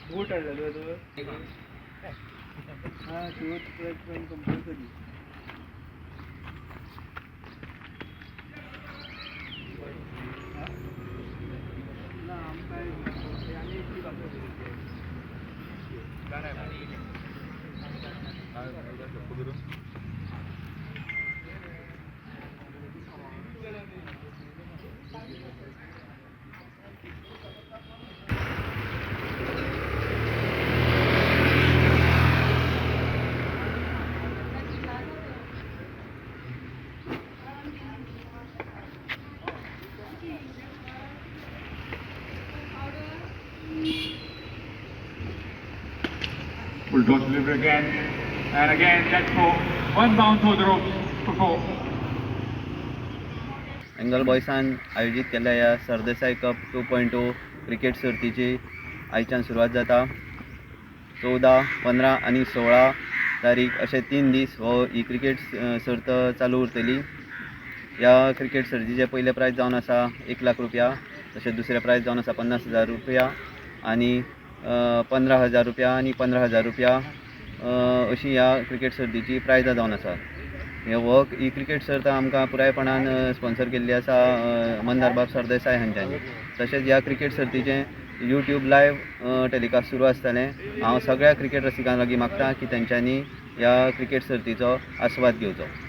बूट हाडलेलो तो हां shoes track pant compulsory ना आमकां आनी इतली बाकी Full toss delivery again, and again that's for one bound to the ropes for 4. Angle बॉयसान आयोजित केल्ल्या ह्या सरदेसाई कप 2.0 क्रिकेट सर्तीची आयच्यान सुरवात जाता. 14, 15 आनी 16 तारीख अशे 3 दीस ही क्रिकेट सर्त चालू उरतली. ह्या क्रिकेट सर्तीचे पयले प्रायज जावन आसा 1 लाख रुपया, तशेंच दुसरे प्रायज जावन आसा 50,000 रुपया आनी 15,000 रुपया आनी 15,000 रुपया अशी ह्या क्रिकेट सर्तीची प्रायजां जावन आसा. ही क्रिकेट सर्त आमकां पुरायपणान स्पॉन्सर केल्ली आसा मंदारबाब सरदेसाय हांच्यांनी. तशेंच ह्या क्रिकेट सर्तीचें यूट्यूब लायव्ह टॅलिकास्ट सुरू आसतलें. हांव सगळ्या क्रिकेट रसिकां लागीं मागतां की तेंच्यांनी ह्या क्रिकेट सर्तीचो आस्वाद घेवचो.